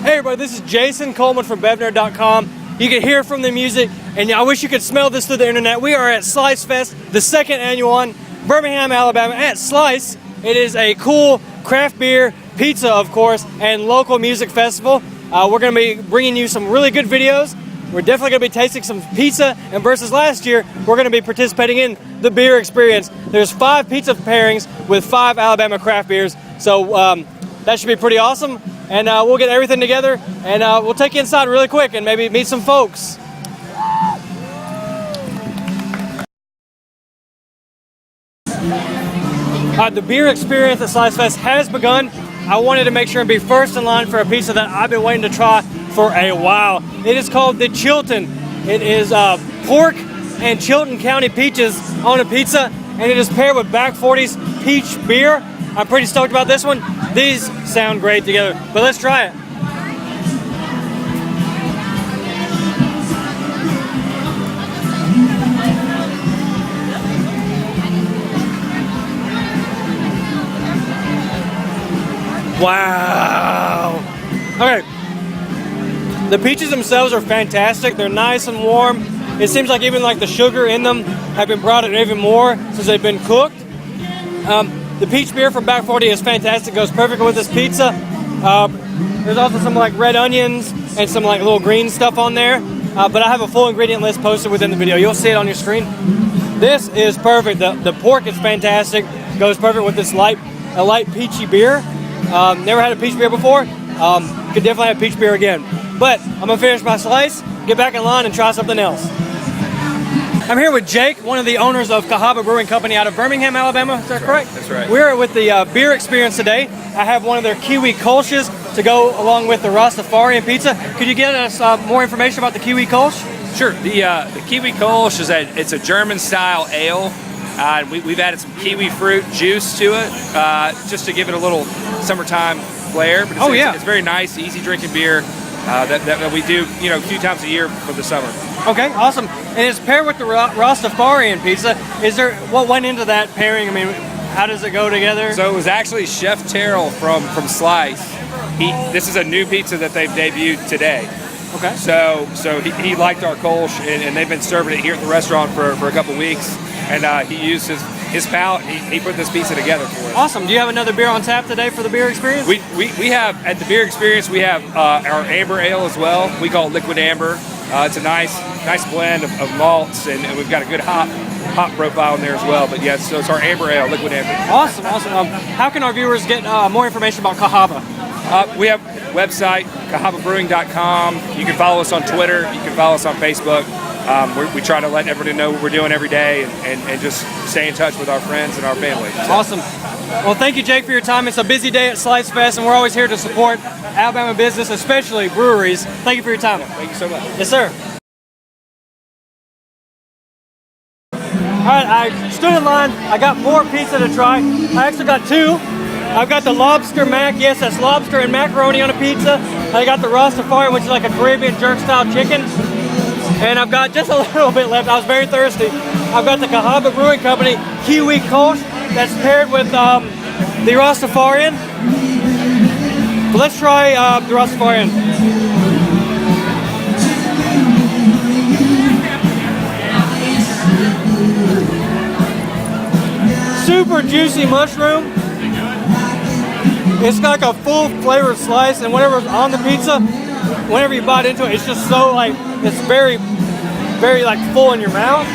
Hey everybody, this is Jason Coleman from BevNerd.com. You can hear from the music, and I wish you could smell this through the internet. We are at Slicefest, the second annual one, Birmingham, Alabama, at Slice. It is a cool craft beer, pizza, of course, and local music festival. We're going to be bringing you some really good videos. We're definitely going to be tasting some pizza, and versus last year, we're going to be participating in the beer experience. There's 5 pizza pairings with 5 Alabama craft beers, so that should be pretty awesome. And we'll get everything together, and we'll take you inside really quick and maybe meet some folks. The beer experience at Slicefest has begun. I wanted to make sure and be first in line for a pizza that I've been waiting to try for a while. It is called the Chilton. It is pork and Chilton County peaches on a pizza, and it is paired with Back 40's peach beer. I'm pretty stoked about this one. These sound great together, but let's try it. Wow. Okay. The peaches themselves are fantastic. They're nice and warm. It seems like even like the sugar in them have been brought in even more since they've been cooked. The peach beer from Back 40 is fantastic. Goes perfectly with this pizza. There's also some like red onions and some like little green stuff on there. But I have a full ingredient list posted within the video. You'll see it on your screen. This is perfect. The pork is fantastic. Goes perfect with this light peachy beer. Never had a peach beer before. Could definitely have peach beer again. But I'm gonna finish my slice, get back in line, and try something else. I'm here with Jake, one of the owners of Cahaba Brewing Company out of Birmingham, Alabama. Is that correct? That's right. We're with the beer experience today. I have one of their kiwi kolsches to go along with the Rastafarian pizza. Could you get us more information about the kiwi kolsch? Sure. The kiwi kolsch it's a German style ale. We've added some kiwi fruit juice to it just to give it a little summertime flair. But it's very nice, easy drinking beer that we do a few times a year for the summer. Okay, awesome. And it's paired with the Rastafarian pizza. What went into that pairing? I mean, how does it go together? So it was actually Chef Terrell from Slice. This is a new pizza that they've debuted today. Okay. So he liked our kolsch, and they've been serving it here at the restaurant for a couple weeks. And he used his palate. He put this pizza together for us. Awesome. Do you have another beer on tap today for the beer experience? We have at the beer experience we have our amber ale as well. We call it liquid amber. It's a nice blend of malts, and we've got a good hop profile in there as well. But yes, so it's our amber ale, liquid amber. Awesome. How can our viewers get more information about Cahaba? We have a website, CahabaBrewing.com. You can follow us on Twitter. You can follow us on Facebook. We try to let everybody know what we're doing every day and just stay in touch with our friends and our family. So. Awesome. Well, thank you, Jake, for your time. It's a busy day at Slicefest, and we're always here to support Alabama business, especially breweries. Thank you for your time. Thank you so much. Yes, sir. All right, I stood in line. I got more pizza to try. I actually got 2. I've got the lobster mac. Yes, that's lobster and macaroni on a pizza. I got the Rastafarian, which is like a Caribbean jerk-style chicken. And I've got just a little bit left. I was very thirsty. I've got the Cahaba Brewing Company kiwi kolsch that's paired with the Rastafarian. But let's try the Rastafarian. Super juicy mushroom. It's like a full flavored slice, and whatever's on the pizza, whenever you bite into it, it's just so like, it's very, very like full in your mouth.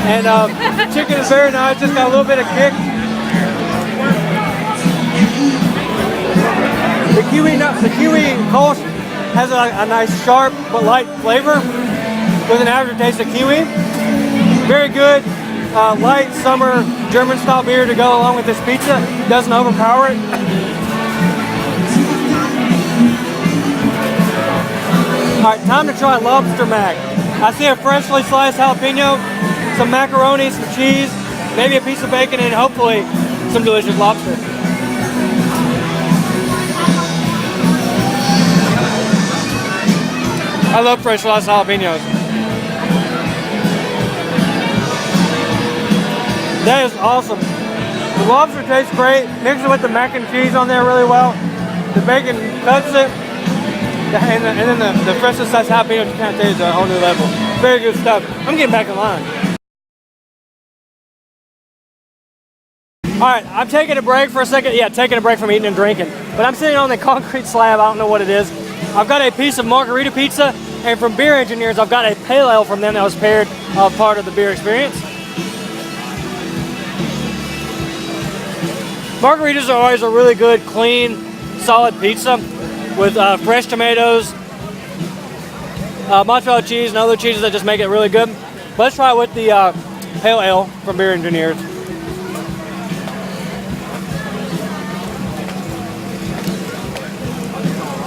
And the chicken is very nice, just got a little bit of kick. The kiwi kolsch has a nice sharp but light flavor with an aftertaste of kiwi. Very good, light summer German style beer to go along with this pizza. Doesn't overpower it. Alright, time to try lobster mac. I see a freshly sliced jalapeno, some macaroni, some cheese, maybe a piece of bacon, and hopefully some delicious lobster. I love fresh sliced jalapenos. That is awesome. The lobster tastes great. Mix it with the mac and cheese on there really well. The bacon cuts it, and then the freshly sliced jalapenos you can't taste is a whole new level. Very good stuff. I'm getting back in line. All right, I'm taking a break for a second. Yeah, taking a break from eating and drinking. But I'm sitting on the concrete slab. I don't know what it is. I've got a piece of margarita pizza, and from Beer Engineers, I've got a pale ale from them that was paired part of the beer experience. Margaritas are always a really good, clean, solid pizza with fresh tomatoes, mozzarella cheese, and other cheeses that just make it really good. Let's try it with the pale ale from Beer Engineers.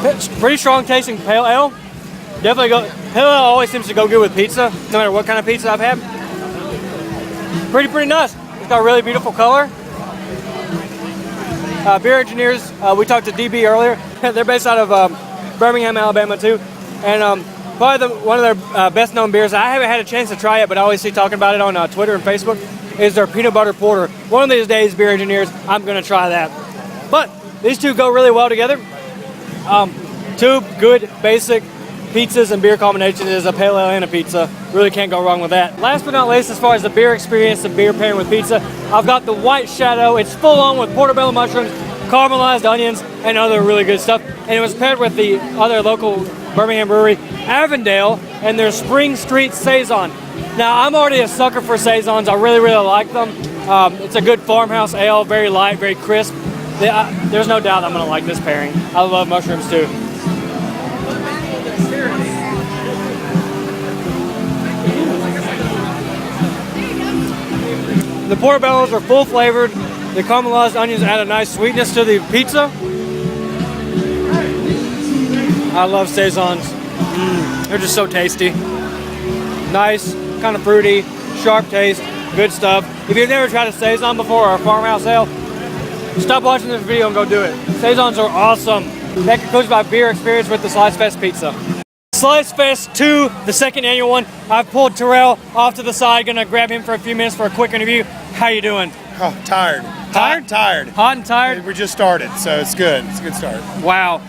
It's pretty strong tasting pale ale. Definitely pale ale always seems to go good with pizza, no matter what kind of pizza I've had. Pretty nice. It's got a really beautiful color. Beer Engineers, we talked to DB earlier. They're based out of Birmingham, Alabama too. And probably one of their best known beers, I haven't had a chance to try it, but I always see talking about it on Twitter and Facebook, is their peanut butter porter. One of these days, Beer Engineers, I'm gonna try that. But these two go really well together. Two good basic pizzas and beer combinations is a pale ale and a pizza. Really can't go wrong with that. Last but not least, as far as the beer experience, the beer pairing with pizza, I've got the White Shadow. It's full on with portobello mushrooms, caramelized onions, and other really good stuff. And it was paired with the other local Birmingham brewery, Avondale, and their Spring Street Saison. Now, I'm already a sucker for Saisons. I really like them. It's a good farmhouse ale, very light, very crisp. There's no doubt I'm gonna like this pairing. I love mushrooms too. The portobellos are full flavored. The caramelized onions add a nice sweetness to the pizza. I love Saisons. They're just so tasty. Nice, kind of fruity, sharp taste, good stuff. If you've never tried a Saison before or a farmhouse ale, stop watching this video and go do it. Saisons are awesome. That concludes my beer experience with the Slicefest pizza. Slicefest 2, the second annual one. I've pulled Terrell off to the side, gonna grab him for a few minutes for a quick interview. How you doing? Oh, tired. Tired? Tired. Hot and tired? We just started, so it's good. It's a good start. Wow.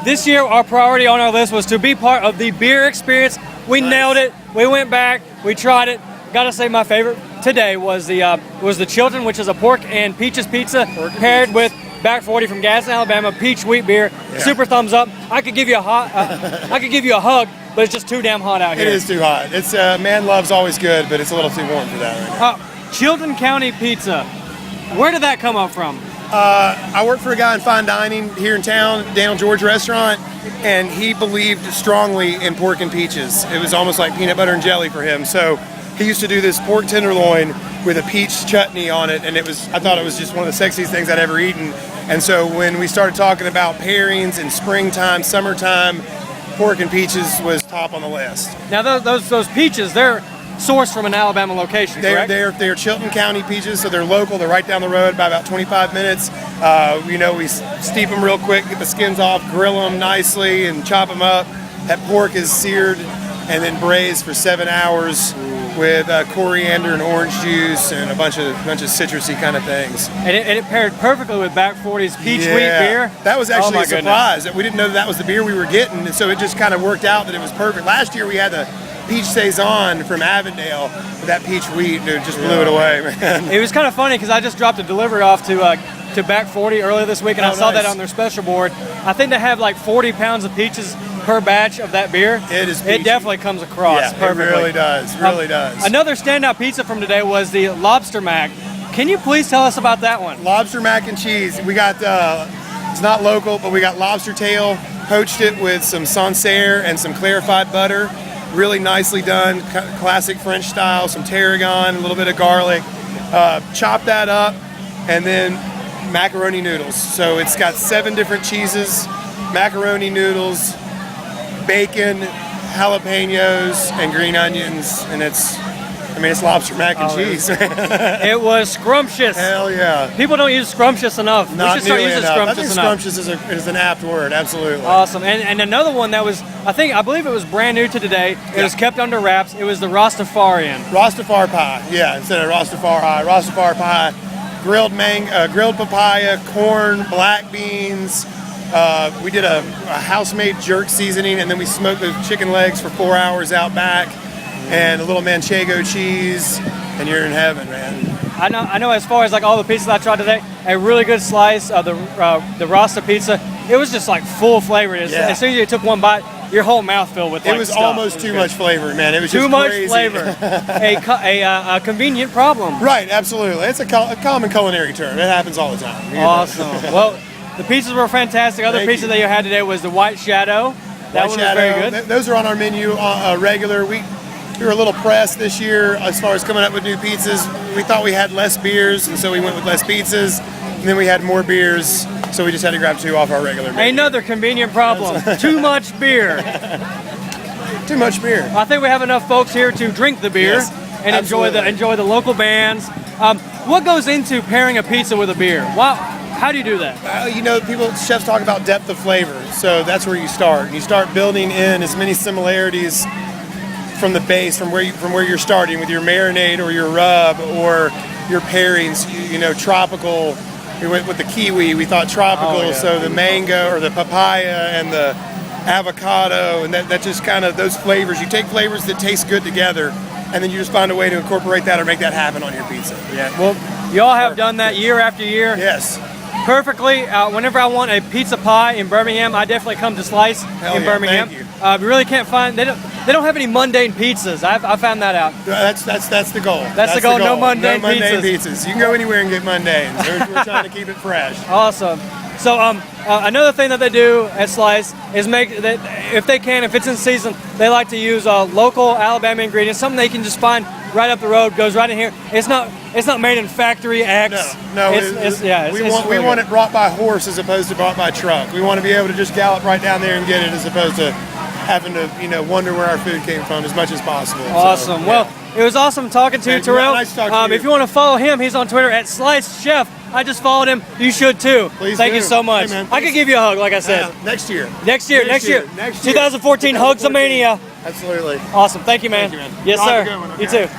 This year, our priority on our list was to be part of the beer experience. We nailed it. We went back. We tried it. Gotta say, my favorite today was the Chilton, which is a pork and peaches pizza paired with Back 40 from Gadsden, Alabama, peach wheat beer. Yeah. Super thumbs up. I could give you a hug, but it's just too damn hot out here. It is too hot. It's man love's always good, but it's a little too warm for that right now. Chilton County Pizza. Where did that come up from? I work for a guy in fine dining here in town, Daniel George Restaurant, and he believed strongly in pork and peaches. It was almost like peanut butter and jelly for him. So he used to do this pork tenderloin with a peach chutney on it, and I thought it was just one of the sexiest things I'd ever eaten. And so when we started talking about pairings in springtime, summertime, pork and peaches was top on the list. Now those peaches, they're sourced from an Alabama location, correct? They're Chilton County peaches, so they're local. They're right down the road by about 25 minutes. We steep them real quick, get the skins off, grill them nicely, and chop them up. That pork is seared and then braised for 7 hours with coriander and orange juice and a bunch of citrusy kind of things. And it paired perfectly with Back 40's peach wheat beer. That was actually a surprise. We didn't know that was the beer we were getting, and so it just kind of worked out that it was perfect. Last year we had the peach Saison from Avondale with that peach wheat, and it just blew it away, man. It was kind of funny because I just dropped a delivery off to Back 40 earlier this week, and I saw that on their special board. I think they have like 40 pounds of peaches per batch of that beer. It definitely comes across perfectly. It really does. Really does. Another standout pizza from today was the lobster mac. Can you please tell us about that one? Lobster mac and cheese. We got it's not local, but we got lobster tail, poached it with some Sancerre and some clarified butter. Really nicely done, classic French style, some tarragon, a little bit of garlic. Chop that up, and then macaroni noodles. So it's got 7 different cheeses, macaroni noodles, bacon, jalapenos, and green onions, and it's lobster mac and cheese. It was scrumptious. Hell yeah. People don't use scrumptious enough. Not we should start using enough. scrumptious I think enough. scrumptious is an apt word, absolutely. Awesome. And another one that was, I believe it was brand new to today. It was kept under wraps. It was the Rastafarian. Rastafari pie, yeah, instead of Rastafari pie. Grilled papaya, corn, black beans, We did a house-made jerk seasoning, and then we smoked the chicken legs for 4 hours out back, and a little manchego cheese, and you're in heaven, man. I know. As far as like all the pizzas I tried today, a really good slice of the Rasta pizza. It was just like full flavor. As soon as you took one bite, your whole mouth filled with. Like, it was stuff. almost too much flavor, man. It was too just much crazy. flavor. a convenient problem. Right, absolutely. It's a common culinary term. It happens all the time. Awesome. Well, the pizzas were fantastic. Other pizza that you had today was the White Shadow. That one was very good. Those are on our menu regular. We were a little pressed this year as far as coming up with new pizzas. We thought we had less beers, and so we went with less pizzas. And then we had more beers, so we just had to grab 2 off our regular menu. Another convenient problem. Too much beer. Too much beer. I think we have enough folks here to drink the beer and enjoy the local bands. What goes into pairing a pizza with a beer? How do you do that? Chefs talk about depth of flavor, so that's where you start. You start building in as many similarities from the base, from where you're starting with your marinade or your rub or your pairings. Tropical. We went with the kiwi. We thought tropical, so the mango or the papaya and the avocado, and that just kind of those flavors. You take flavors that taste good together, and then you just find a way to incorporate that or make that happen on your pizza. Yeah. Well, y'all have done that year after year. Yes. Perfectly. Whenever I want a pizza pie in Birmingham, I definitely come to Slice in Birmingham. Thank you. We really can't find. They don't have any mundane pizzas. I found that out. That's the goal. That's the goal. No mundane pizzas. You can go anywhere and get mundanes. We're trying to keep it fresh. Awesome. So another thing that they do at Slice is make that if they can, if it's in season, they like to use local Alabama ingredients, something they can just find right up the road, goes right in here. It's not made in factory X. No. We want it brought by horse as opposed to brought by truck. We want to be able to just gallop right down there and get it as opposed to having to wonder where our food came from as much as possible. Awesome. So, well, it was awesome talking to you, Terrell. Nice talking to you. If you want to follow him, he's on Twitter at Slice Chef. I just followed him. You should too. Please Thank do. you so much. Hey, man, I could give you a hug, like I said. Next year. Next year. 2014 Hugs-a-Mania. Absolutely. Awesome. Thank you, man. Thank you, man. Yes, Have sir. a good one, okay? You too.